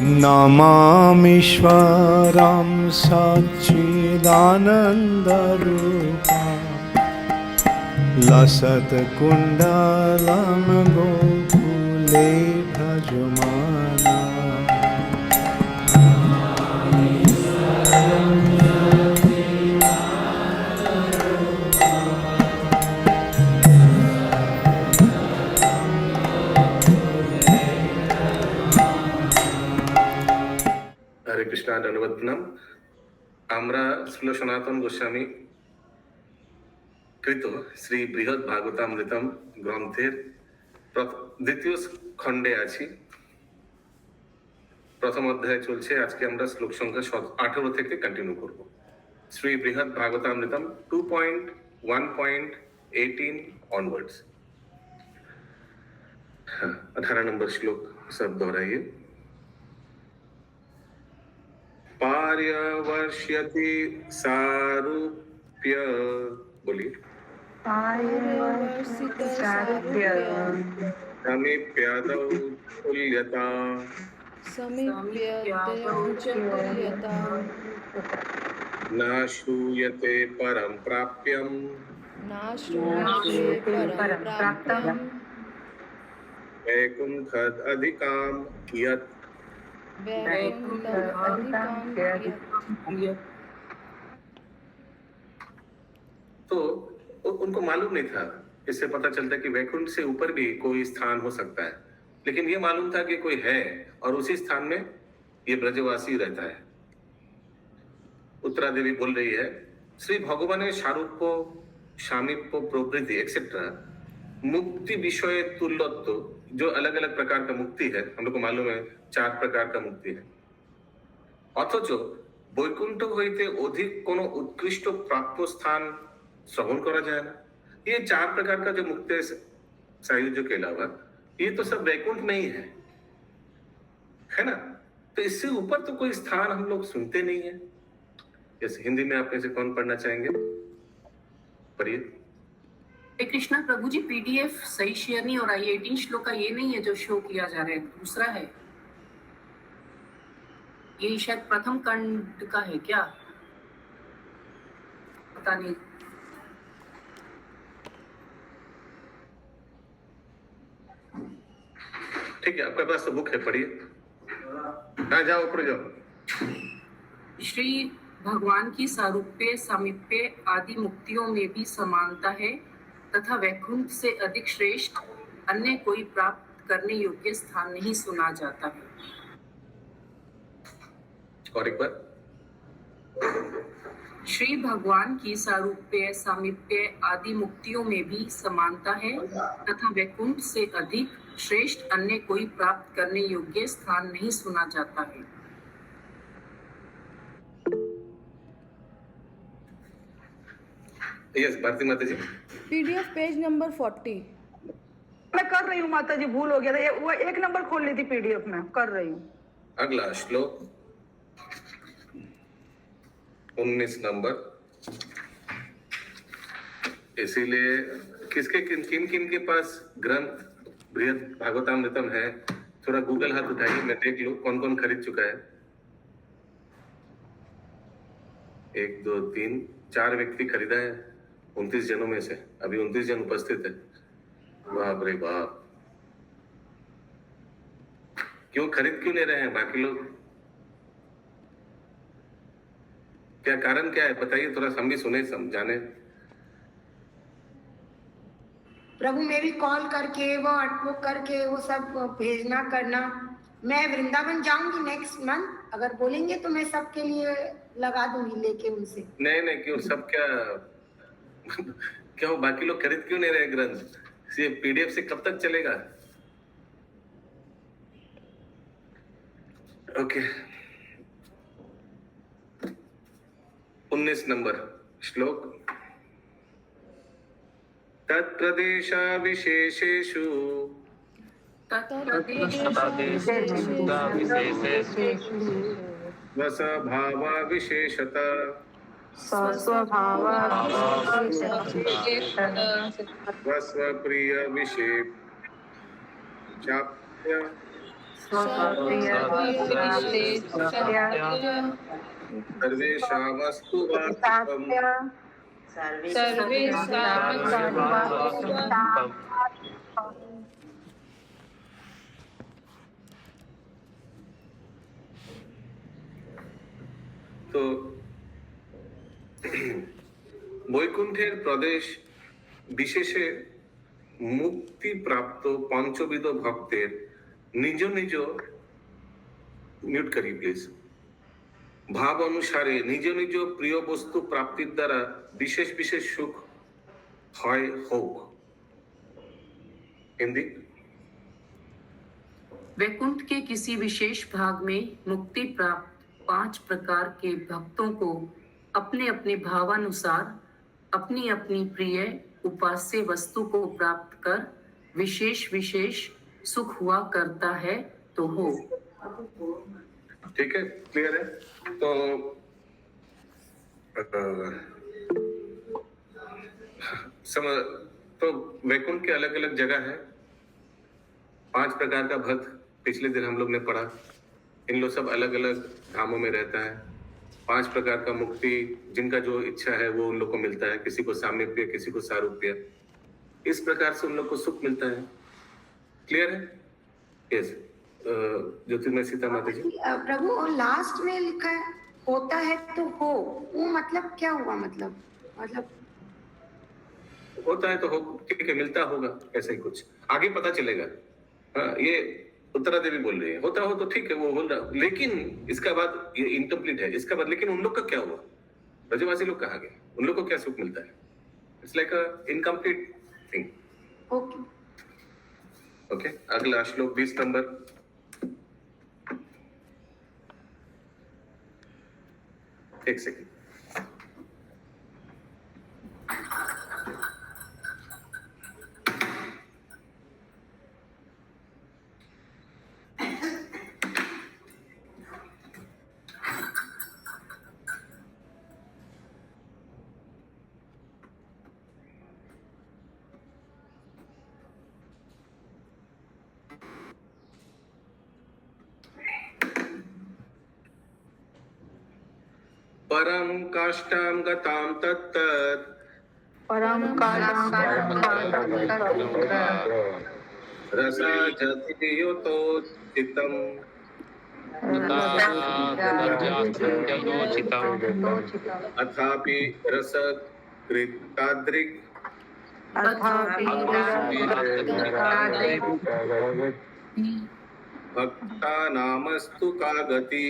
नमामीश्वरं सच्चिदानन्दरूपं लसत्कुण्डलं गोकुले भजमाना। हरे कृष्णा दंडवत्नम। আমরা শ্রীল সনাতন গোস্বামী কৃত শ্রী বৃহৎ ভাগবতামৃতম গ্রন্থের দ্বিতীয় খণ্ডে আছি। প্রথম অধ্যায় চলছে। আজকে আমরা শ্লোক সংখ্যা 18 থেকে কন্টিনিউ করব। শ্রী বৃহৎ ভাগবতামৃতম 2.1.18 ऑनवर्ड्स। 18 नंबर श्लोक सब दोहराइए। पार्यवर्ष्यति सारूप्य, बोलिए। समीप्यादौ तुल्यता, न श्रूयते परं प्राप्यं, वैकुंठद अधिकां यत्। तो उनको मालूम नहीं था। इससे पता चलता है कि वैकुंठ से ऊपर भी कोई स्थान हो सकता है, लेकिन ये मालूम था कि कोई है और उसी स्थान में ये ब्रजवासी रहता है। उत्तरा देवी बोल रही है, श्री भगवान सारूप्य सामीप्य प्रवृत्ति एक्सेट्रा मुक्ति विषय तुल्यत्व, जो अलग अलग प्रकार का मुक्ति है, हम लोग को मालूम है 4 प्रकार का मुक्ति है। অথচ বৈকুণ্ঠ হইতে অধিক কোনো উৎকৃষ্ট প্রাপ্য স্থান श्रवण करा जाए ना। ये 4 प्रकार का जो मुक्ति है सायुज्य के अलावा, ये तो सब वैकुंठ में ही है ना। तो इससे ऊपर तो कोई स्थान हम लोग सुनते नहीं है। जैसे हिंदी में आप में से कौन पढ़ना चाहेंगे? पढ़िए। कृष्णा प्रभु जी, पीडीएफ सही शेयर नहीं हो रहा है। 18 श्लोक का ये नहीं है जो शो किया जा रहा है, दूसरा है। ये शायद प्रथम खंड का है क्या, पता नहीं। ठीक है, आपके पास तो बुक है, पढ़िए। हाँ, जाओ ऊपर जाओ। श्री भगवान की सारूप्य सामीप्य आदि मुक्तियों में भी समानता है तथा वैकुंठ से अधिक श्रेष्ठ अन्य कोई प्राप्त करने योग्य स्थान नहीं सुना जाता है। और एक बार। श्री भगवान की सारूप्य सामीप्य आदि मुक्तियों में भी समानता है तथा वैकुंठ से अधिक श्रेष्ठ अन्य कोई प्राप्त करने योग्य स्थान नहीं सुना जाता है। यस, भारती माता जी। PDF page number 40। मैं कर रही हूँ माता जी, भूल हो गया था। वो 1 नंबर खोल ली थी पीडीएफ में, कर रही हूँ। अगला श्लोक 19 नंबर। इसीलिए किसके किन किन के पास ग्रंथ बृहद भागवतामृतम है, थोड़ा गूगल हाथ उठाइए, मैं देख लूं कौन कौन खरीद चुका है। 1 2 3 4 व्यक्ति खरीदा है 29 जनों में से। अभी 29 जन उपस्थित है। बाप रे बाप, क्यों खरीद क्यों ले रहे हैं बाकी लोग? क्या कारण क्या है, बताइए, थोड़ा हम भी सुने समझाने। प्रभु मेरी कॉल करके वो अटबुक करके वो सब भेजना करना। मैं वृंदावन जाऊंगी नेक्स्ट मंथ, अगर बोलेंगे तो मैं सबके लिए लगा दूंगी लेके उनसे। नहीं क्यों, सब क्या क्यों बाकी लोग खरीद क्यों नहीं रहे ग्रंथ? ये पीडीएफ से कब तक चलेगा? ओके, 19 नंबर श्लोक। तत्प्रदेशा विशेषेषु स्वभावा विशेषता स्वप्रिय विशेष सर्वेषामस्तु वास्तवम् তো বৈকুণ্ঠের প্রদেশ বিশেষে মুক্তি প্রাপ্ত পঞ্চবিধ ভক্তের নিজ নিজ মিউট করি প্লিজ ভাব অনুসারে নিজ নিজ প্রিয় বস্তু প্রাপ্তির দ্বারা বিশেষ বিশেষ সুখ হয় হোক। হিন্দি। वैकुंठ के किसी विशेष भाग में मुक्ति प्राप्त 5 प्रकार के भक्तों को अपने अपने भावानुसार अपनी अपनी प्रिय उपास्य वस्तु को प्राप्त कर विशेष विशेष सुख हुआ करता है तो हो। ठीक है, क्लियर है। तो तो वैकुंठ के अलग अलग जगह है। 5 प्रकार का भक्त पिछले दिन हम लोग ने पढ़ा। इन लोग सब अलग अलग धामों में रहता है। 5 प्रकार का मुक्ति जिनका जो इच्छा है वो उन लोग को मिलता है। किसी को सामीप्य, किसी को सारूप्य। इस प्रकार से उन लोग को सुख मिलता है। क्लियर है? यस। ज्योतिर्मय सीता माता जी। प्रभु और लास्ट में लिखा है होता है तो हो, वो मतलब क्या हुआ? मतलब होता है तो हो, ठीक है, मिलता होगा, ऐसा ही कुछ आगे पता चलेगा। हाँ, ये उत्तरा देवी बोल रही है होता हो तो ठीक है, वो बोल रहा, लेकिन इसका बाद ये इनकम्प्लीट है। इसका बाद लेकिन उन लोग का क्या हुआ? ब्रजवासी लोग कहाँ गए? उन लोग को क्या सुख मिलता है? It's like a incomplete thing. Okay okay, अगला श्लोक 20 नंबर। एक सेकेंड। परम काष्ठां गतां तत्तत् रसाजतियोतोचितम् अथापि रसकृताद्रिक् भक्ता नामस्तु का गति।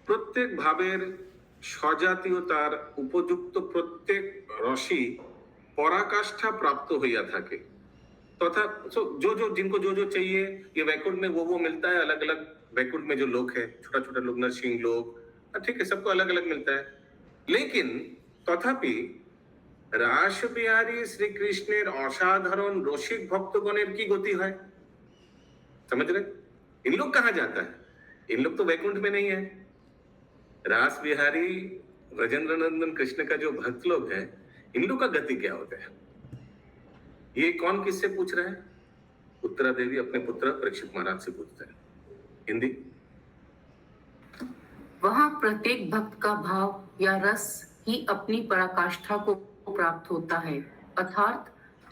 প্রত্যেক ভাবের স্বজাতীয়তার উপযুক্ত প্রত্যেক रसी पराकाष्ठा प्राप्त होया থাকে तथा जो जिनको जो चाहिए ये वैकुंठ में वो मिलता है। अलग अलग वैकुंठ में जो लोग है, छोटा छोटा लोग, नरसिंह लोग, ठीक है, सबको अलग अलग मिलता है। लेकिन तथापि रास बिहारी श्री कृष्णेर असाधारण रसिक भक्तगणेर की गति है? समझ रहे? इन लोग कहाँ जाता है? इन लोग तो वैकुंठ में नहीं है। रास बिहारी ब्रजेंद्र नंदन कृष्ण का जो भक्त लोग है, इन लोग का गति क्या होता है? ये कौन किससे पूछ रहा है? उत्तरा देवी अपने पुत्र परीक्षित महाराज से पूछता है। हिंदी। वहाँ प्रत्येक भक्त का भाव या रस ही अपनी पराकाष्ठा को प्राप्त होता है, अर्थात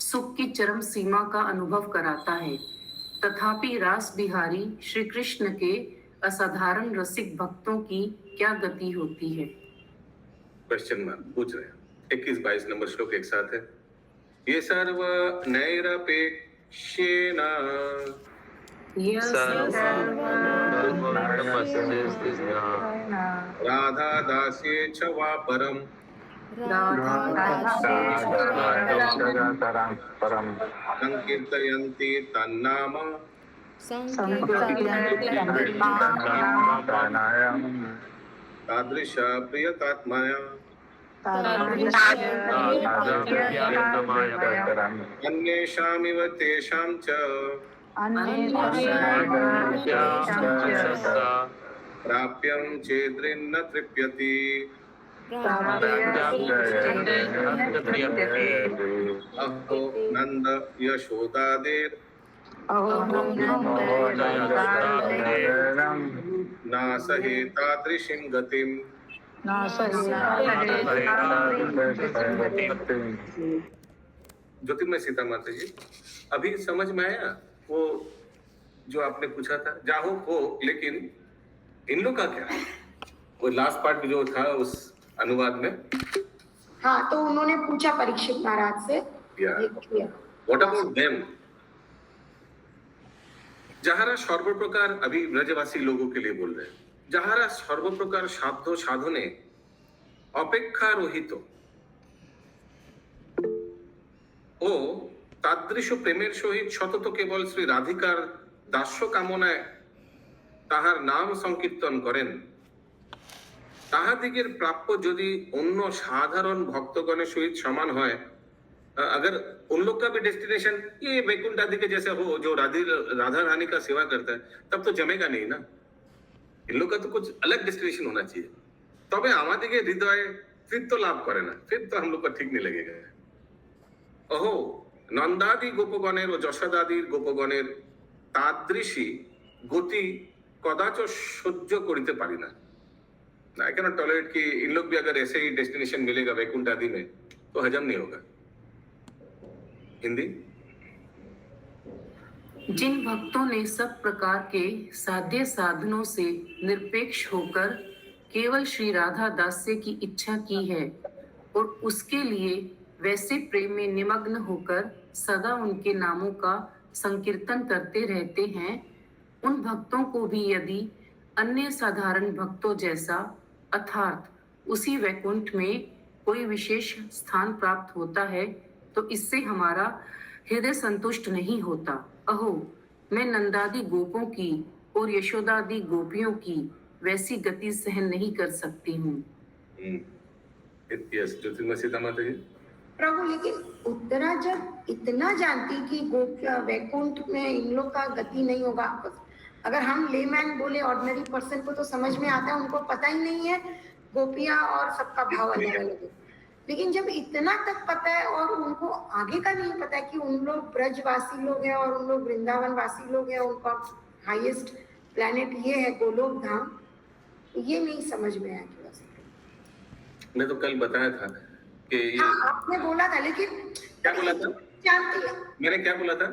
सुख की चरम सीमा का अनुभव कराता है। तथापि रास बिहारी श्री कृष्ण के असाधारण रसिक भक्तों की क्या गति होती है? क्वेश्चन मार्क पूछ रहे हैं। 21-22 नंबर श्लोक एक साथ है। ये सर्व नैरपेक्षेण राधा दास्ये च वा परम संकीर्तयन्ति तन्नाम तादृश प्रियतात्मया अन्येषामिव तेषां च प्राप्यं चेद्रिन्न तृप्यति। अहो नंद यशोदादेर ना सहे तादृशीं गतिम। ज्योतिर्मय सीता माता जी, अभी समझ में आया वो जो आपने पूछा था? जाहो हो, लेकिन इन लोग का क्या? वो लास्ट पार्ट जो था उस अनुवाद में। हाँ, तो उन्होंने पूछा परीक्षित महाराज से। What about them? যাহারা সর্বপ্রকার अभी ब्रजवासी लोगों के लिए बोल रहे हैं, যাহারা সর্বপ্রকার সাধ্য সাধনে অপেক্ষা রহিত ও তাদৃশ প্রেমের সহিত সতত কেবল শ্রী রাধিকার দাস্য কামনায় তাহার নাম সংকীর্তন করেন, তাহাদিগেर প্রাপ্য যদি অন্য সাধারণ ভক্তগণের সহিত সমান হয়, अगर उन लोग का भी डेस्टिनेशन ये वैकुंठ आदि के जैसे हो जो राधा रानी का सेवा करता है, तब तो जमेगा नहीं ना। इन लोग का तो कुछ अलग डेस्टिनेशन होना चाहिए, तबे हमारे हृदय फिर तो लाभ करे ना, फिर तो हम लोग का ठीक नहीं लगेगा। अहो नंदादि गोपगणेर और যশোদাদির গোপগণের তাদৃশী গতি কদাচ সহ্য করিতে পারি না। आई कैन नॉट टॉलरेट कि इन लोग भी अगर ऐसे ही डेस्टिनेशन मिलेगा वैकुंठ आदि में तो हजम नहीं होगा। हिंदी। जिन भक्तों ने सब प्रकार के साध्य साधनों से निरपेक्ष होकर केवल श्री राधा दास्य की इच्छा की है और उसके लिए वैसे प्रेम में निमग्न होकर सदा उनके नामों का संकीर्तन करते रहते हैं, उन भक्तों को भी यदि अन्य साधारण भक्तों जैसा अर्थात उसी वैकुंठ में कोई विशेष स्थान प्राप्त होता है तो इससे हमारा हृदय संतुष्ट नहीं होता। अहो मैं नंदादि गोपों की और यशोदादि गोपियों की वैसी गति सहन नहीं कर सकती हूँ। प्रभु, लेकिन उत्तरा जब इतना जानती कि गोपिया वैकुंठ में इन लोग का गति नहीं होगा, अगर हम लेमैन बोले ऑर्डिनरी पर्सन को तो समझ में आता है, उनको पता ही नहीं है गोपिया और सबका भाव अलग अलग है। लेकिन जब इतना तक पता है और उनको आगे का नहीं पता है कि उन लोग ब्रजवासी लोग हैं और उन लोग वृंदावन वासी लोग हैं, उनका हाईएस्ट प्लेनेट ये है गोलोक धाम, ये नहीं समझ में आया। मैं तो कल बताया था कि ये हाँ, आपने बोला था, लेकिन क्या बोला था? जानती है मैंने क्या बोला था?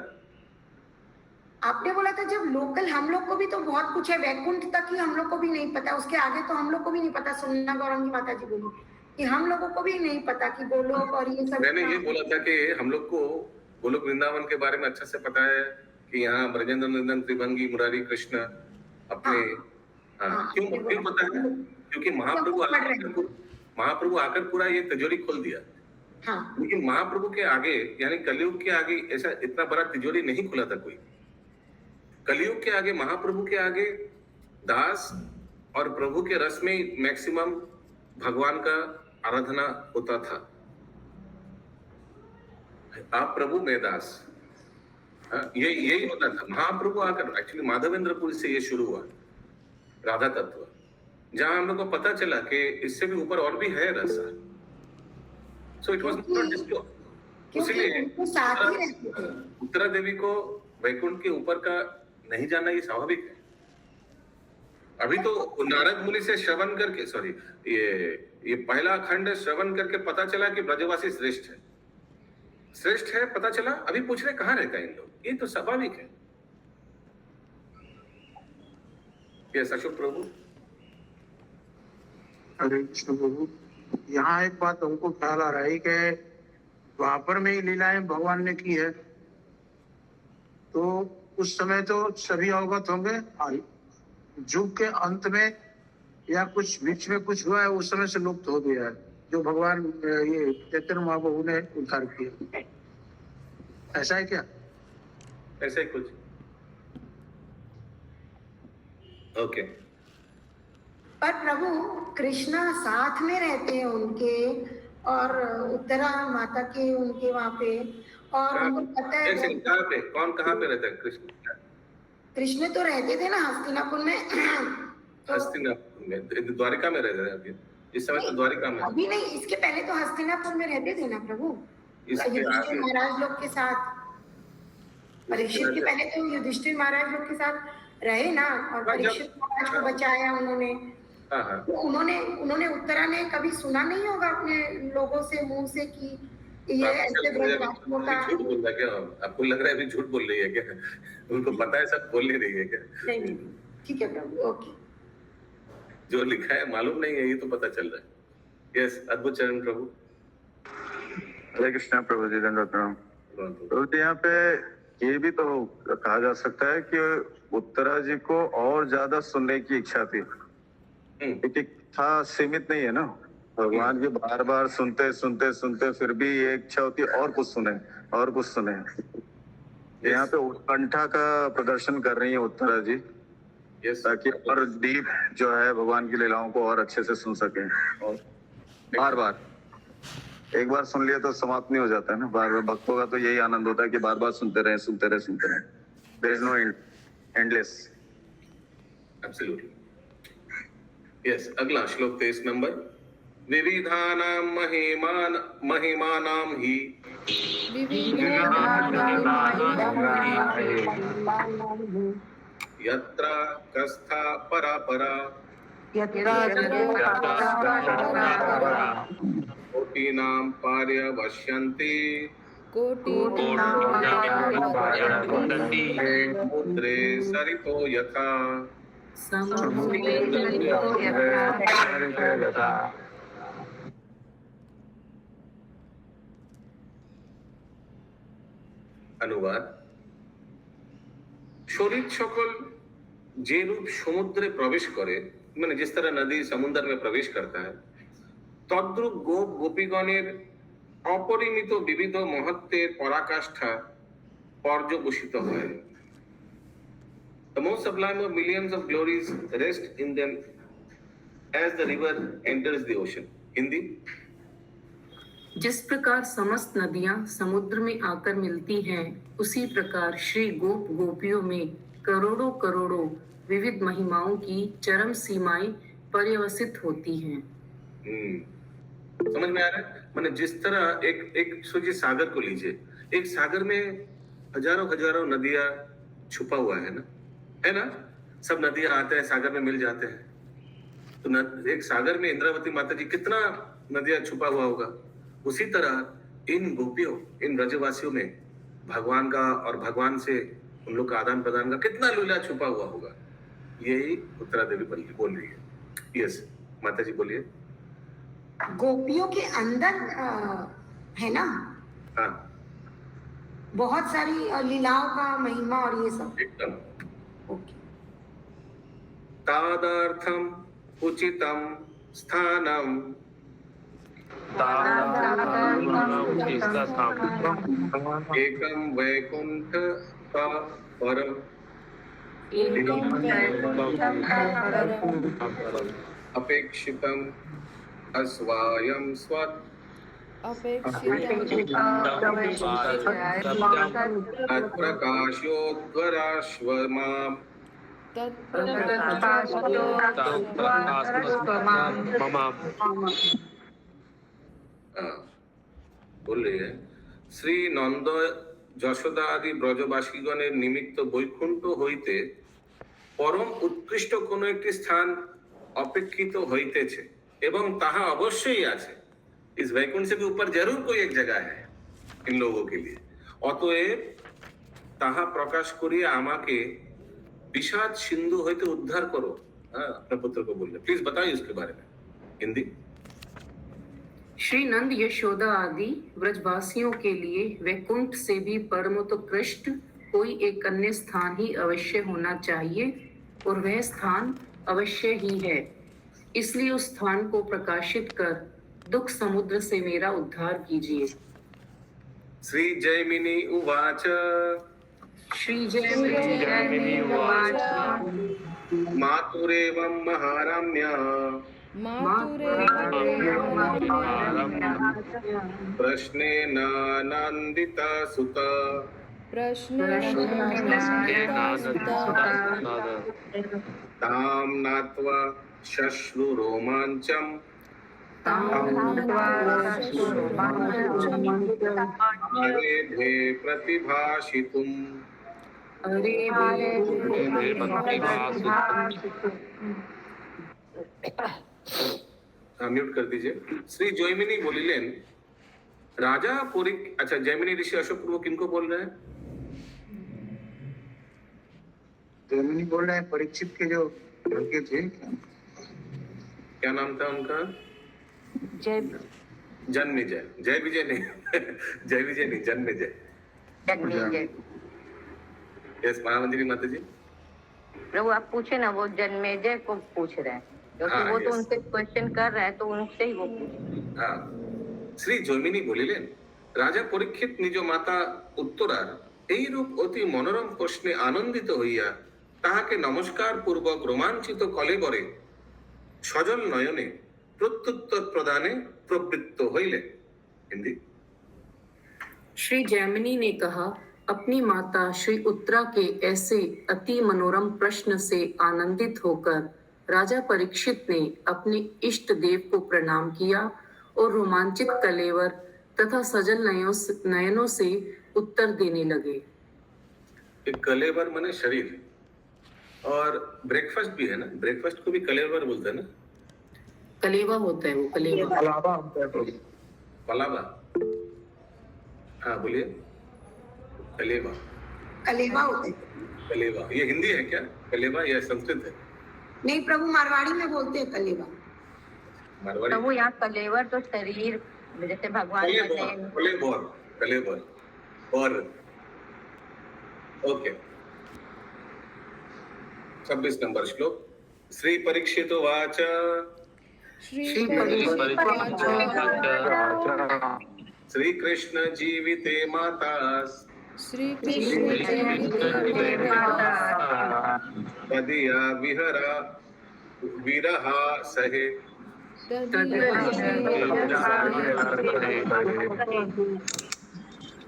आपने बोला था जब लोकल हम लोग को भी तो बहुत कुछ है, वैकुंठ तक ही हम लोग को भी नहीं पता, उसके आगे तो हम लोग को भी नहीं पता। सुनना गौरंगी माता जी बोली कि हम लोगों को भी नहीं पता कि गोलोक और ये सब। मैंने ये बोला था कि हम लोग को गोलोक वृंदावन के बारे में अच्छा से पता है कि यहाँ ब्रजेंद्र नंदन त्रिभंगी मुरारी कृष्ण अपने क्यों पता है? क्योंकि महाप्रभु आकर पूरा ये तिजोरी खोल दिया। लेकिन महाप्रभु के आगे यानी कलयुग के आगे ऐसा इतना बड़ा तिजोरी नहीं खुला था कोई। कलयुग के आगे महाप्रभु के आगे दास और प्रभु के रस में मैक्सिमम भगवान का आराधना होता था। आप प्रभु में दास, ये यही होता था। महाप्रभु आकर एक्चुअली माधवेंद्रपुर से ये शुरू हुआ राधा तत्व, जहां हम लोग को पता चला कि इससे भी ऊपर और भी है रस। So it was not disclose. इसलिए उत्तरा देवी को वैकुंठ के ऊपर का नहीं जानना ये स्वाभाविक है। अभी तो नारद मुनि से श्रवण करके ये पहला खंड श्रवण करके पता चला कि ब्रजवासी श्रेष्ठ है पता चला। अभी पूछ रहे कहाँ रहता है इन लोग, ये तो स्वाभाविक है। यस अशोक प्रभु। हरे कृष्ण प्रभु, यहाँ एक बात हमको ख्याल आ रहा है कि द्वापर में ही लीलाएं भगवान ने की है, तो उस समय तो सभी अवगत होंगे। युग के अंत में या कुछ बीच में कुछ हुआ है, उस समय से लुप्त हो गया है, जो भगवान ये चैतन्य महाप्रभु ने उद्धार किया। ऐसा है क्या? ऐसा ही कुछ। ओके। पर प्रभु कृष्णा साथ में रहते हैं उनके, और उत्तरा माता के उनके वहाँ पे, और उनको पता है कहाँ पे कौन कहाँ पे रहता है कृष्ण? कृष्ण तो रहते थे ना हस्तिनापुर में। हस्तिनापुर में, द्वारिका में रहते हैं अभी। इस समय तो द्वारिका में है। अभी नहीं, इसके पहले तो हस्तिनापुर में रहते थे ना प्रभु, इसके युधिष्ठिर आगे महाराज लोग के साथ। परीक्षित के पहले तो युधिष्ठिर महाराज लोग के साथ रहे ना, और परीक्षित महाराज को बचाया उन्होंने। हाँ हाँ तो उन्होंने उत्तरा में कभी सुना नहीं होगा अपने लोगों से मुंह से कि ये ऐसे ब्रजवासियों का। झूठ बोल रहा है क्या? आपको लग रहा है अभी झूठ बोल रही है क्या? उनको पता है सब बोल नहीं रही है क्या? नहीं, ठीक है प्रभु, ओके। जो लिखा है मालूम नहीं है, ये तो पता चल रहा है। यस, अद्भुत चरण प्रभु। हरे कृष्णा प्रभु जी, दंडवत प्रणाम। प्रभु जी, यहाँ पे ये भी तो कहा जा सकता है कि उत्तरा जी को और ज्यादा सुनने की इच्छा थी, क्योंकि था सीमित नहीं है ना, भगवान की बार बार सुनते सुनते सुनते फिर भी ये इच्छा होती है और कुछ सुने और कुछ सुने। यहाँ पे उत्कंठा का प्रदर्शन कर रही है उत्तरा जी, ताकि और डीप जो है भगवान की लीलाओं को और अच्छे से सुन सके। और बार बार एक बार सुन लिया तो समाप्त नहीं हो जाता है ना, बार बार भक्तों का तो यही आनंद होता है कि बार बार सुनते रहे सुनते रहे सुनते रहे। There is no endless. Absolutely yes. अगला श्लोक 23 नंबर। विविधानां महिमानां हि यत्र कस्था परापरा कोटीनां पार्यवश्यन्ति समुद्रे सरितो यथा। অনুবাদ। শরীর সকল যে রূপ সমুদ্রে প্রবেশ করে, মানে जिस तरह नदी समुद्र में प्रवेश करता है, তদ্রূপ গোপ গোপীগণের অপরিমিত বিবিধ মহত্বের পরাকাষ্ঠা পর্যবসিত হয়। The most sublime of millions of glories rest in them as the river enters the ocean. Hindi. जिस प्रकार समस्त नदियां समुद्र में आकर मिलती हैं, उसी प्रकार श्री गोप गोपियों में करोड़ों करोड़ों विविध महिमाओं की चरम सीमाएं पर्यवसित होती हैं। समझ में आ रहा है? माने जिस तरह एक सोचिए, सागर को लीजिए। एक सागर में हजारों हजारों नदियां छुपा हुआ है ना? सब नदियां आते हैं सागर में मिल जाते हैं। तो एक सागर में इंद्रावती माता जी कितना नदियां छुपा हुआ होगा। उसी तरह इन गोपियों, इन ब्रजवासियों में भगवान का और भगवान से उन लोग का आदान प्रदान का कितना लीला छुपा हुआ होगा। यही उत्तरा देवी बोल रही है। यस माता जी बोलिए। गोपियों के अंदर है ना, हाँ बहुत सारी लीलाओं का महिमा और ये सब। एकदम। ओके। तादर्थम उचितम स्थानम एकम वैकुंठ का परम अपेक्षितम अस्वायम स्वत तत्प्रकाशोद्वराश्वमाम बोल रही है। श्री नंद যশোদা আদি ব্রজবাসীগণের নিমিত্ত বৈকুণ্ঠ হইতে পরম উৎকৃষ্ট কোন একটি স্থান অপেক্ষিত হইতেছে এবং তাহা অবশ্যই আছে। इस वैकुंठ से भी ऊपर जरूर कोई एक जगह है इन लोगों के लिए। অতএব তাহা প্রকাশ করিয়া আমাকে বিষাদ সিন্ধু হইতে উদ্ধার করো। अपने पुत्र को बोल रहे, प्लीज बताइए उसके बारे में। हिंदी। श्री नंद यशोदा आदि ब्रजवासियों के लिए वैकुंठ से भी परमोत्कृष्ट कोई एक अन्य स्थान ही अवश्य होना चाहिए, और वह स्थान अवश्य ही है। इसलिए उस स्थान को प्रकाशित कर दुख समुद्र से मेरा उद्धार कीजिए। श्री जयमिनी उवाच। श्री जयमिनी उवाच। मातुरेवं महारम्य प्रश्नेन नन्दिता सुत तां नात्वा शश्रु रोमाञ्चम् हरे भे प्रतिभाषितुम् म्यूट कर दीजिए। श्री जैमिनी बोलिलेन राजा अच्छा जैमिनी ऋषि अशोक वो किनको बोल रहे हैं? जैमिनी बोल रहे हैं परीक्षित के जो लड़के थे, क्या नाम था उनका? जन्मेजय। जय विजय नहीं जय विजय नहीं, जन्मेजय। यस महामंत्री माता जी। प्रभु आप पूछे ना, वो जन्मेजय को पूछ रहे हैं क्योंकि वो तो उनसे क्वेश्चन कर रहा है, तो उनसे ही वो पूछे। हाँ, श्री जैमिनी बोलिलेन राजा परीक्षित निज माता उत्तरार এই রূপ অতি মনোরম প্রশ্নে আনন্দিত হইয়া তাহাকে নমস্কার পূর্বক রোমাঞ্চিত কলেবরে সজল নয়নে প্রত্যুত্তর প্রদানে প্রবৃত্ত হইলেন। हिंदी। श्री जैमिनी ने कहा, अपनी माता श्री उत्तरा के ऐसे अति मनोरम प्रश्न से आनंदित होकर राजा परीक्षित ने अपने इष्ट देव को प्रणाम किया और रोमांचित कलेवर तथा सजल नयनों से उत्तर देने लगे। कलेवर माने शरीर, और ब्रेकफास्ट भी है ना, ब्रेकफास्ट को भी कलेवर बोलते हैं ना? कलेवा होता है वो, कलेवा। पलावा। हाँ बोलिए। कलेवा। कलेवा होते हैं। कलेवा ये हिंदी है क्या? कलेवा या संस्कृत है? नहीं प्रभु, मारवाड़ी में बोलते हैं कलेवा। मारवाड़ी। प्रभु यहाँ कलेवर तो शरीर, जैसे भगवान कलेवर और ओके। 26 नंबर श्लोक। श्री परीक्षित वाच श्री कृष्ण जीविते माता तदिया विहरा विरहा सहे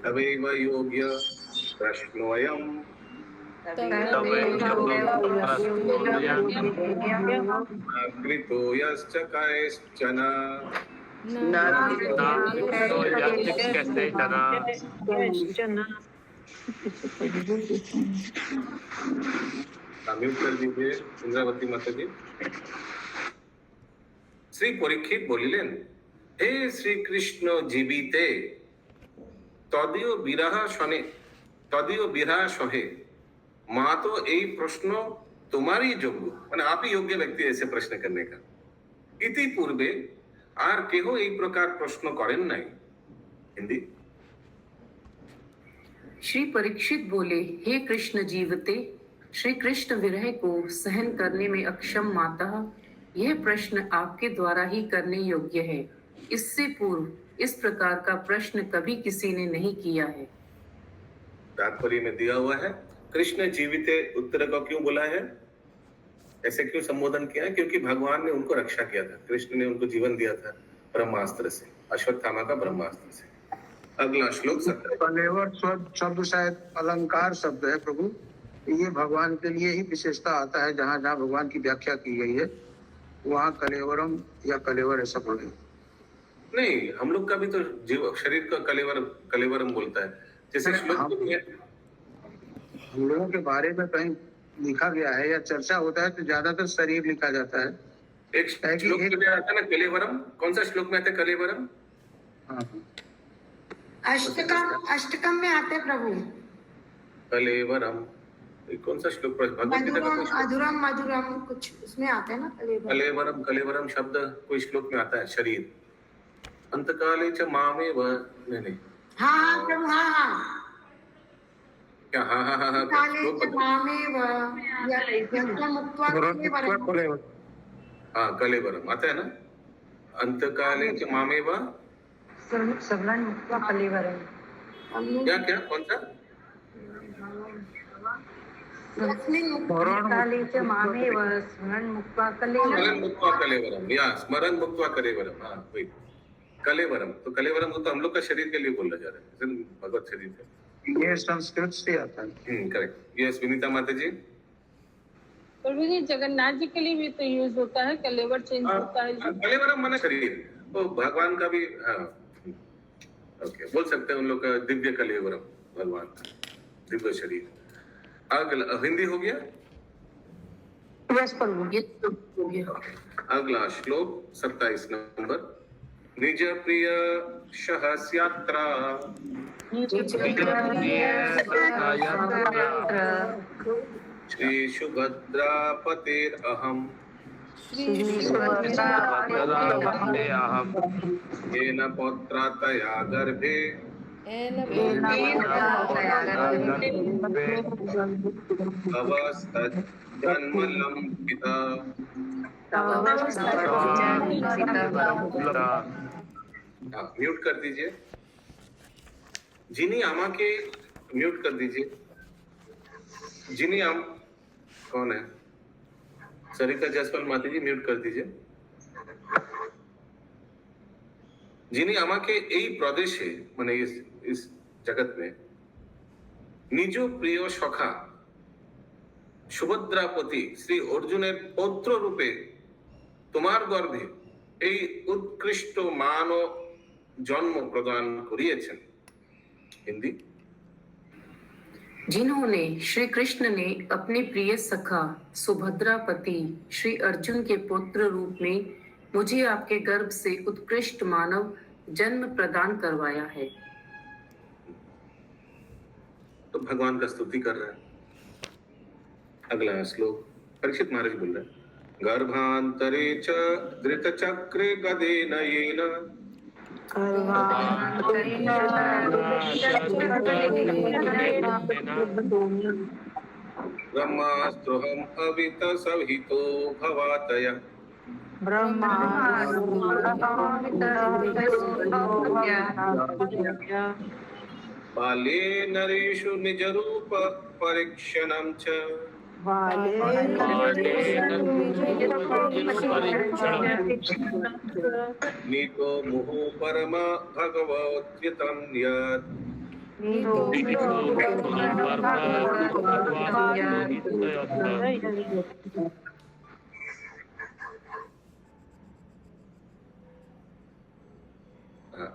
तवैव योग्य प्रश्नोऽयम् कृतो यश्च कश्चन म्यूट कर दीजिए इंद्रावती माता जी। श्री परीक्षित बोलिलेन हे श्री कृष्ण जीविते तदीय विरह सहे माँ तो यही प्रश्न तुम्हारी योग्य, माने आप ही योग्य व्यक्ति ऐसे प्रश्न करने का। इति पूर्वे आर केहो एक प्रकार प्रश्न करें नहीं। हिंदी। श्री परीक्षित बोले, हे कृष्ण जीवते, श्री कृष्ण विरह को सहन करने में अक्षम माता, यह प्रश्न आपके द्वारा ही करने योग्य है। इससे पूर्व इस प्रकार का प्रश्न कभी किसी ने नहीं किया है। तात्पर्य में दिया हुआ है। कृष्ण जीविते उत्तर को क्यों बोला है, ऐसे क्यों संबोधन किया है? क्योंकि भगवान ने उनको रक्षा किया था। कृष्ण ने उनको जीवन दिया था ब्रह्मास्त्र से, अश्वत्थामा का ब्रह्मास्त्र से। अगला श्लोक 17। कलेवर शब्द शायद अलंकार शब्द है प्रभु, ये भगवान के लिए ही विशेषता आता है। जहाँ जहाँ भगवान की व्याख्या की गई है वहाँ कलेवरम या कलेवर ऐसा बोले। नहीं, हम लोग का भी तो जीव शरीर का कलेवरम बोलता है, जैसे श्लोक में हम लोगों के बारे में कहीं लिखा गया है या चर्चा होता है तो ज्यादातर शरीर लिखा जाता है। एक श्लोक में आता है ना कलेवरम। कौन सा श्लोक में आता है कलेवरम? अष्टकम में आते प्रभु कलेवरम। कौन सा श्लोक? मधुरम मधुरम कुछ उसमें आते हैं ना कलेवरम। कलेवरम शब्द कोई श्लोक में आता है। शरीर अंतकाले च मामेव। नहीं। हाँ प्रभु, हाँ क्या? हाँ। हाँ कलेवरम आता है ना। अंतकाले च मामेव स्मरण मुक्त्वा कलेवरम। क्या कौन सा? स्मरण मुक्त्वा कलेवरम या स्मरण मुक्त्वा कलेवरम। हाँ वही कलेवरम। तो कलेवरम तो हम लोग का शरीर के लिए बोला जा रहा है, भगवत शरीर है। ये संस्कृत से आता है। करेक्ट। यस विनीता माता जी। प्रभु जी, जगन्नाथ जी के लिए भी तो यूज होता है, कलेवर चेंज होता है। कलेवरम माने शरीर, वो भगवान का भी, हाँ ओके, बोल सकते हैं उन लोग का दिव्य कलेवरम, भगवान दिव्य शरीर। अगला हिंदी हो गया। यस प्रभु। ये तो हो गया। अगला श्लोक 27 नंबर। निज प्रिय सहस्यात्रा श्री सुभद्रा पतेर अहम येन पौत्रातया गर्भे जन्मलंबिता। म्यूट कर दीजिए जिनी आमा के, म्यूट कर दीजिए जिनी आम, कौन है? सरिता जायसवाल माता जी, म्यूट कर दीजिए। যিনি আমাকে এই প্রদেশে মানে इस जगत में নিজ প্রিয় সখা সুভদ্রাপতি শ্রী অর্জুনের পৌত্র রূপে তোমার গর্ভে এই উৎকৃষ্ট মান ও জন্ম প্রদান করিয়েছেন। हिंदी। जिन्होंने श्री कृष्ण ने अपने प्रिय सखा सुभद्रापति श्री अर्जुन के पुत्र रूप में मुझे आपके गर्भ से उत्कृष्ट मानव जन्म प्रदान करवाया है। तो भगवान का स्तुति कर रहा है। अगला श्लोक परीक्षित महाराज बोल रहे हैं। गर्भांतरे च धृत चक्रे गदेन येन ब्रह्मास्त्रोहम अवित सवितो भवातया बाले नरेषु निज रूप परीक्षणं च नीतो मुहु परम भगवत्युतं यत्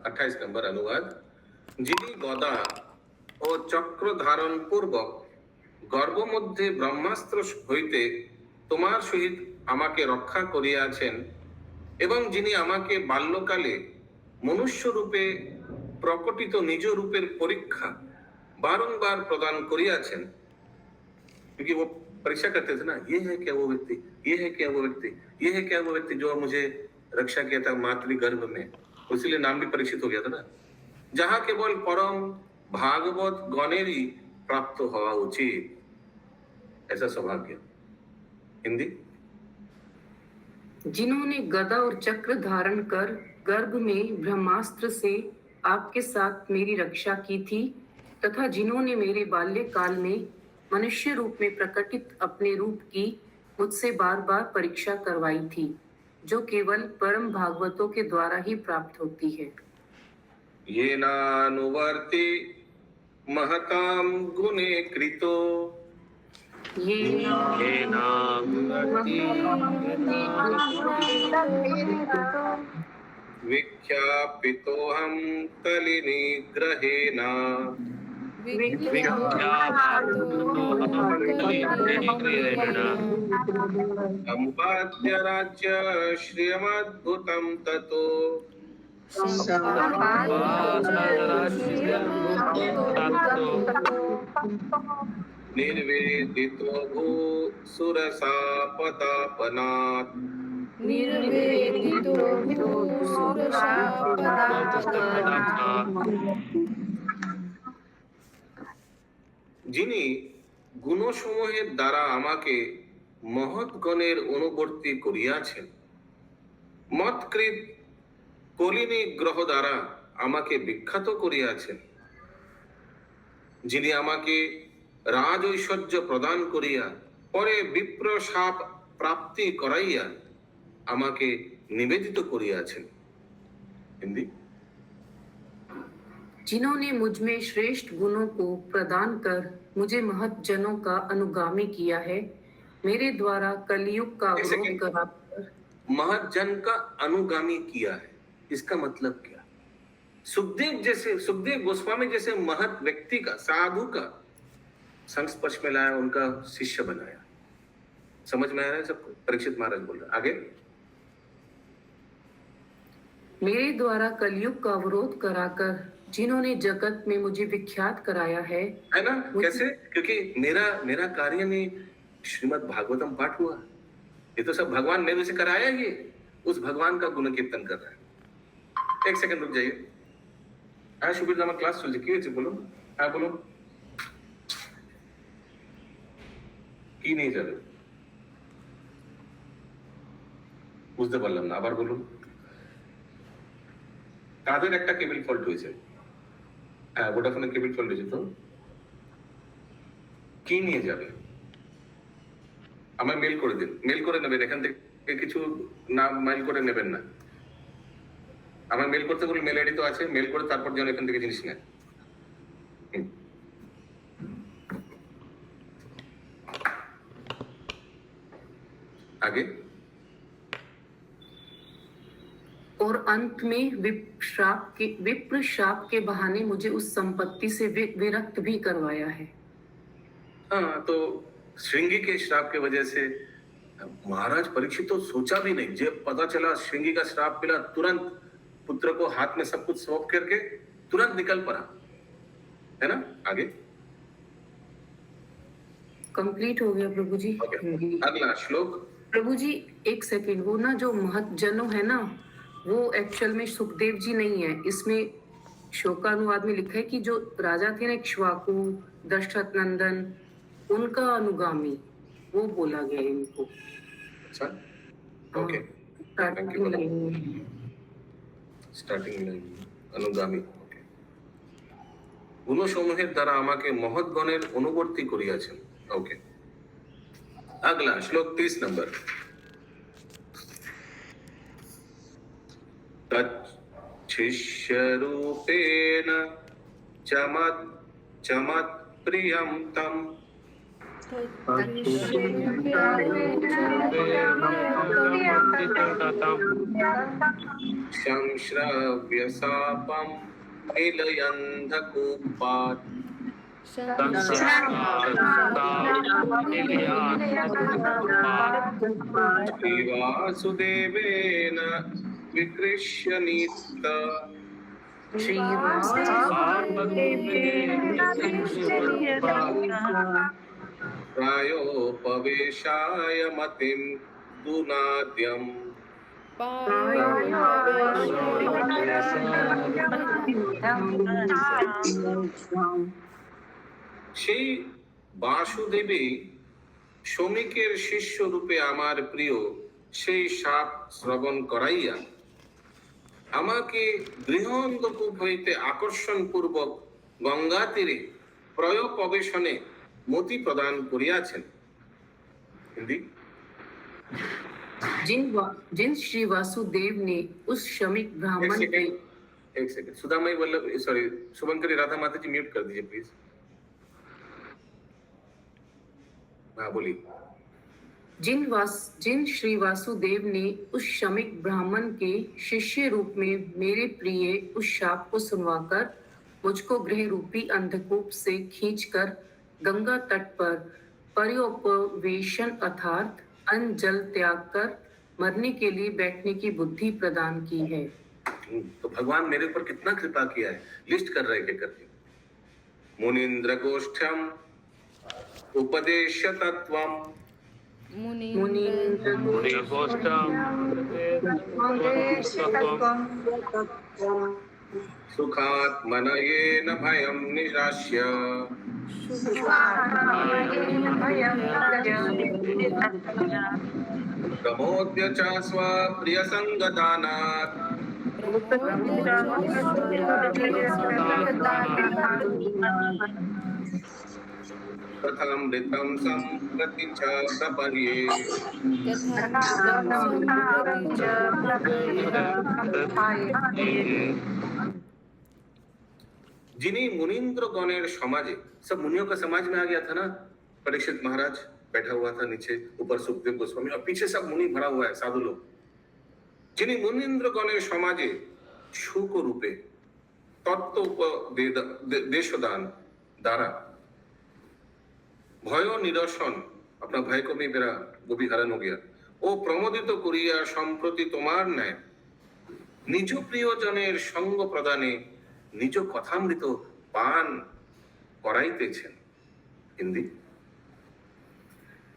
अट्ठाईस नंबर अनुवाद। যিনি গদা ও চক্র ধারণ পূর্বক গর্ভ মধ্যে ব্রহ্মাস্ত্র হইতে তোমার সহিত আমাকে রক্ষা করিয়াছেন এবং যিনি আমাকে বাল্যকালে মনুষ্য রূপে প্রকটিত নিজ রূপের পরীক্ষা बारंबार प्रदान करियाছেন। क्योंकि वो परीक्षा करते थे ना, ये है क्या वो व्यक्ति, ये है क्या वो व्यक्ति, ये है क्या वो व्यक्ति जो मुझे रक्षा किया था मातृ गर्भ में, इसलिए नाम भी परीक्षित हो गया था ना। जहाँ केवल परम भागवत गणेर ही प्राप्त हुआ उचित, ऐसा सौभाग्य। हिंदी। जिन्होंने गदा और चक्र धारण कर गर्भ में ब्रह्मास्त्र से आपके साथ मेरी रक्षा की थी तथा जिन्होंने मेरे बाल्यकाल में मनुष्य रूप में प्रकटित अपने रूप की मुझसे बार बार परीक्षा करवाई थी, जो केवल परम भागवतों के द्वारा ही प्राप्त होती है। ये नानुवर्ति महताम गुणे कृतो विख्यापितोऽहं कलिनिग्रहेण सम्पाद्य राज्य श्रियमद्भुतं ततो निर्वेदितो भूसुरशापतापनात् যিনি গুণসমূহের দ্বারা আমাকে মহৎ গণের অনুবর্তী করিয়াছেন, মৎকৃত কলিনী গ্রহ দ্বারা আমাকে বিখ্যাত করিয়াছেন, যিনি আমাকে রাজ ঐশ্বর্য প্রদান করিয়া পরে বিপ্র শাপ প্রাপ্তি করাইয়া আমাকে নিবেদিত করিয়াছেন। हिंदी। जिन्होंने मुझ में श्रेष्ठ गुणों को प्रदान कर मुझे महत जनों का अनुगामी किया है, मेरे द्वारा कलयुग का विरोध कराकर महत जन का अनुगामी किया है, इसका मतलब क्या? सुखदेव गोस्वामी जैसे महत व्यक्ति का, साधु का संस्पर्श में लाया, उनका शिष्य बनाया। समझ में आ रहा है सबको? परीक्षित महाराज बोल रहे आगे। मेरे द्वारा कलयुग का अवरोध कराकर जिन्होंने जगत में मुझे विख्यात कराया है ना? कैसे? क्योंकि मेरा कार्य में श्रीमद् भागवतम पाठ हुआ। ये तो सब भगवान मेरे से कराया, ये उस भगवान का गुण कीर्तन कर रहा है। एक सेकंड रुक जाइए। হ্যাঁ সুবীর, আমার ক্লাস চলছে, কি হয়েছে বলুন? হ্যাঁ বলুন, কি নিয়ে যাবে? বুঝতে পারলাম না, আবার বলুন। কাদের একটা কেবল ফল্ট হয়েছে? হ্যাঁ, ভোডাফোনের কেবল ফল্ট হয়েছে। তো কি নিয়ে যাবে? আমায় মেল করে দিন, মেল করে নেবেন। এখান থেকে কিছু না মেল করে নেবেন না। আমার মেল করতে বলে মেল আইডি তো আছে, মেল করে তারপর যেন এখান থেকে জিনিস নেয়। आगे। और अंत में विप्र श्राप के बहाने मुझे उस संपत्ति से विरक्त भी करवाया है। हाँ, तो श्रृंगी के श्राप के वजह से महाराज परीक्षित तो सोचा भी नहीं, जब पता चला श्रृंगी का श्राप मिला, तुरंत पुत्र को हाथ में सब कुछ सौंप करके तुरंत निकल पड़ा, है ना? आगे कंप्लीट हो गया प्रभु जी। अगला श्लोक। प्रभु जी एक सेकंड, वो ना जो महत्जनों है ना, वो एक्चुअल में सुखदेव जी नहीं है। इसमें शोकानुवाद में लिखा है कि जो राजा थे ना इक्ष्वाकु, दशरथ नंदन, उनका अनुगामी, वो बोला गया है इनको। अच्छा, ओके। স্টার্টিং লাইন অনুগামী। গুণসমূহের দ্বারা আমাকে মহৎগণের অনুবর্তী করিয়াছেন। ওকে, अगला श्लोक 30 नंबर। तच्छिष्यरूपेण चमत् प्रियं तम् संश्रव्य सापं निलयन्धकूपात् श्रीवासुदेवेन विकृष्य नीत प्रायोपवेशाय मतिं दुनाद्यम्। সেই বাসুদেবী শ্রমিকের শিষ্য রূপে আমার প্রিয় সেই সাপ শ্রবণ করাইয়া আমাকে গৃহন্ধকূপ হইতে আকর্ষণ পূর্বক গঙ্গা তীরে প্রয়োপবেশনে মতি প্রদান করিয়াছেন। হিন্দি। जिन श्री वासुदेव ने उस श्रमिक ब्राह्मण के एक सेकंड सुदामाई वल्लभ, सॉरी शुभंकरी राधा माता जी म्यूट कर दीजिए प्लीज। हाँ बोलिए। जिन श्री वासुदेव ने उस श्रमिक ब्राह्मण के शिष्य रूप में मेरे प्रिय उस शाप को सुनवाकर मुझको गृह रूपी अंधकूप से खींचकर गंगा तट पर पर्योपवेशन अर्थात अन्न जल त्याग कर मरने के लिए बैठने की बुद्धि प्रदान की है। तो भगवान मेरे ऊपर कितना कृपा किया है, लिस्ट कर रहे क्या करते। मुनीन्द्र गोष्ठम उपदेश तत्वम सुखात्मनयेन भयं निराश्य प्रमोद्य च स्वप्रियसङ्गदानात् तथामृतं सम्प्रति च सपर्ये जिन्हीं मुनीन्द्र गणेर समाजे, सब मुनियों का समाज में आ गया था ना। परीक्षित महाराज बैठा हुआ था नीचे, ऊपर सुखदेव गोस्वामी और पीछे सब मुनि भरा हुआ है, साधु लोग। जिन्हीं मुनीन्द्र गणेर समाजे छूक रूपे तत्वोपदेशदान द्वारा भय निरसन, अपना भय को भी मेरा वो भी हरण हो गया, ओ प्रमोदित करिया सम्प्रति तुम्हार न्याय निज प्रियजनेर संग प्रदाने निज कथामृत पान कराइतेछेन। हिंदी।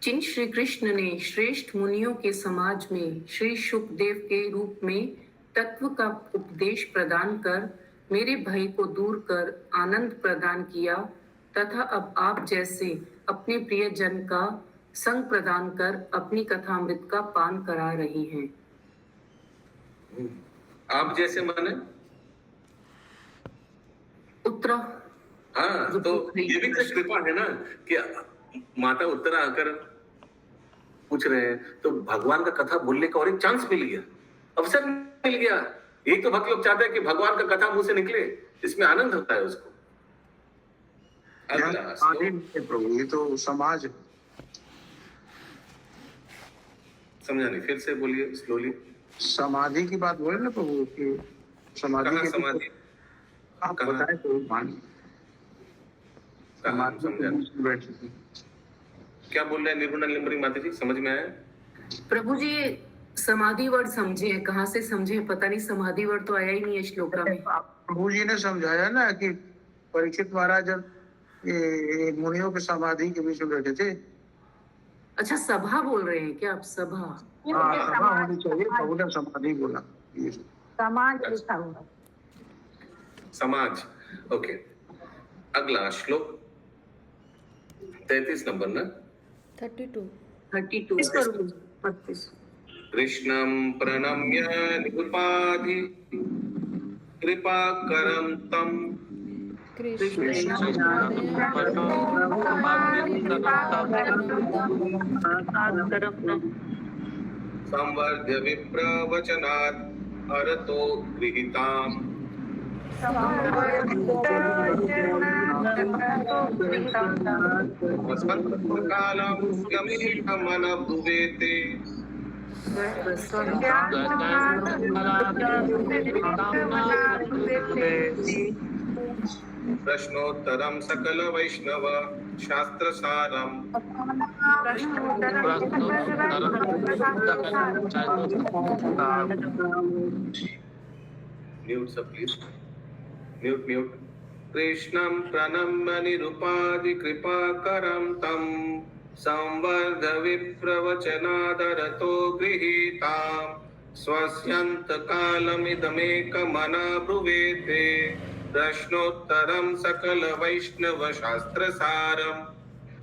जिन श्री कृष्ण ने श्रेष्ठ मुनियों के समाज में श्री शुकदेव के रूप में तत्व का उपदेश प्रदान कर मेरे भय को दूर कर आनंद प्रदान किया, तथा अब आप जैसे अपने प्रियजन का संग प्रदान कर अपनी कथामृत का पान करा रही हैं। आप जैसे माने उत्तरा। हाँ, तो ये भी कुछ कृपा है ना कि माता उत्तरा आकर पूछ रहे हैं, तो भगवान का कथा बोलने का और एक चांस मिल गया, अवसर मिल गया। यही तो भक्त लोग चाहते हैं कि भगवान का कथा मुंह से निकले, इसमें आनंद होता है उसको। प्रभु ये तो समाज समझा नहीं, फिर से बोलिए स्लोली। समाधि की बात बोले ना प्रभु कि समाधि कहाँ के समाधि? आप बताए तो मान समाधि समझा नहीं। बैठे थे। क्या बोल रहे हैं निर्गुण निम्बरी माता जी, समझ में आया? प्रभु जी समाधि वर्ड समझे हैं, कहाँ से समझे पता नहीं, समाधि वर्ड तो आया ही नहीं है श्लोका में। प्रभु जी ने समझाया ना कि परीक्षित महाराज जब ये मुनियों के समाधि के बीच में बैठे थे। अच्छा, सभा बोल रहे हैं क्या आप? सभा। हाँ, सभा होनी चाहिए, प्रभु ने समाधि बोला। समाज लिखा हुआ। समाज। ओके, अगला श्लोक 33 नंबर ना। 32। कृष्णं प्रणम्य निरुपाधि कृपाकरं तं संवर्ध्य विप्रवचनात् अरतो गृहीताम् वसन्तकालं गमिष्ठमनभुवेते प्रश्नोत्तरं सकल वैष्णव शास्त्रसारम् म्यूट सब प्लीज, म्यूट। कृष्णं प्रणम्य निरुपाधि कृपाकरं तं संवर्ध विप्रवचनादरतो गृहीताम् स्वस्यन्तकालमिदमेकमनब्रुवेते प्रश्नोत्तरं सकल वैष्णव शास्त्रसारम्।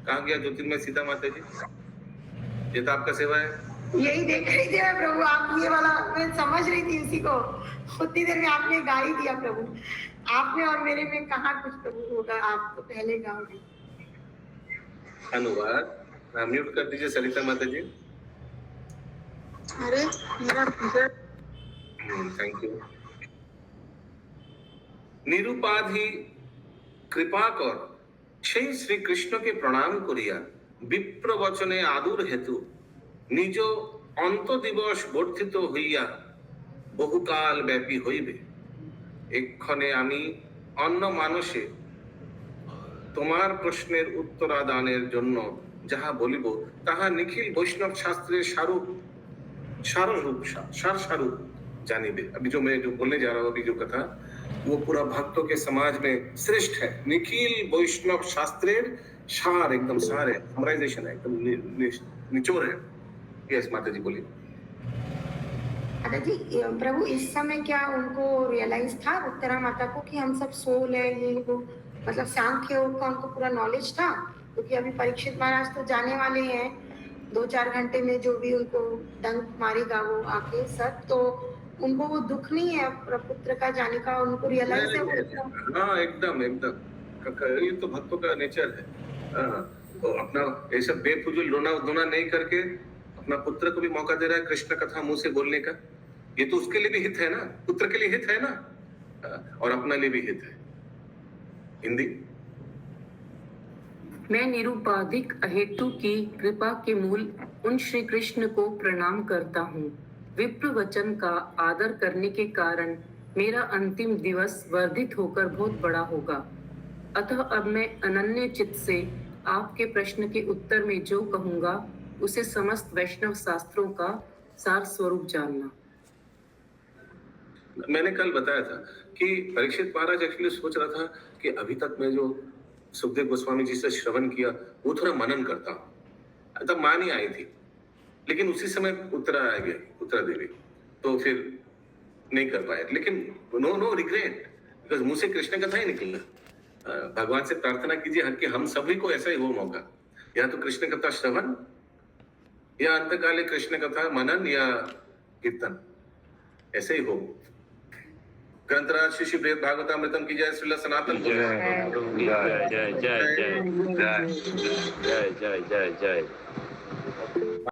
कहाँ गया ज्योतिर्मय सीता माता जी? ये तो आपका सेवा है। यही देख रही थी मैं प्रभु, आप ये वाला मैं समझ रही थी उसी को। उतनी देर में आपने गा ही दिया प्रभु। आप में और मेरे में कहाँ कुछ प्रभु होगा, आप तो पहले गाओगे। अनुवाद म्यूट कर दीजिए सरिता माता जी। अरे मेरा थैंक यू। निरुपाधि कृपाकर সেই শ্রী কৃষ্ণকে প্রণাম করিয়া বিপ্র বচনে আদুর হেতু নিজ অন্ত দিবস বর্ধিত হইয়া বহুকাল ব্যাপী হইবে। এক্ষণে আমি অন্য মানুষে তোমার প্রশ্নের উত্তরাদানের জন্য যাহা বলিব তাহা নিখিল বৈষ্ণব শাস্ত্রের सारूप जानिबे। अभी जो मैं जो बोलने जा रहा हूँ, अभी जो कथा वो पूरा भक्तों के समाज में श्रेष्ठ है। निखिल वैष्णव शास्त्रेर सार, एकदम सार है, समराइजेशन है, एकदम निचोड़ है। यस माता जी बोलिए। माता जी प्रभु इस समय क्या उनको रियलाइज था उत्तरा माता को कि हम सब सोल है, ये वो मतलब सांख्य योग का उनको पूरा नॉलेज था? क्योंकि अभी परीक्षित महाराज तो जाने वाले हैं 2-4 घंटे में, जो भी उनको डंक मारेगा वो आके सब, तो उनको वो दुख नहीं है पुत्र का जाने का? उनको रियलाइज है? हाँ एकदम एकदम, ये तो भक्तों का नेचर है। तो अपना ऐसा बेफुजूल रोना धोना नहीं करके अपना पुत्र को भी मौका दे रहा है कृष्ण कथा मुंह से बोलने का। ये तो उसके लिए भी हित है ना, पुत्र के लिए हित है ना, और अपना लिए भी हित है। हिंदी। मैं निरुपाधिक अहेतु की कृपा के मूल उन श्री कृष्ण को प्रणाम करता हूँ। विप्र वचन का आदर करने के कारण मेरा अंतिम दिवस वर्धित होकर बहुत बड़ा होगा। अतः अब मैं अनन्य चित्त से आपके प्रश्न के उत्तर में जो कहूंगा उसे समस्त वैष्णव शास्त्रों का सार स्वरूप जानना। मैंने कल बताया था कि परीक्षित महाराज एक्चुअली सोच रहा था कि अभी तक मैं जो सुखदेव गोस्वामी जी से श्रवण किया वो थोड़ा मनन करता हूँ। तब माँ नहीं आई थी, लेकिन उसी समय उत्तरा देवी, तो फिर नहीं कर पाए। लेकिन नो रिग्रेट, बिकॉज मुंह से कृष्ण कथा ही निकलना। भगवान से प्रार्थना कीजिए कि हम सभी को ऐसा ही हो मौका, या तो कृष्ण कथा श्रवण या अंतकाले कृष्ण कथा मनन या कीर्तन, ऐसे ही हो। ग्रंथराज श्री श्री बृहद भागवतामृतम की जय, श्रील सनातन जय जय जय जय जय जय जय जय जय।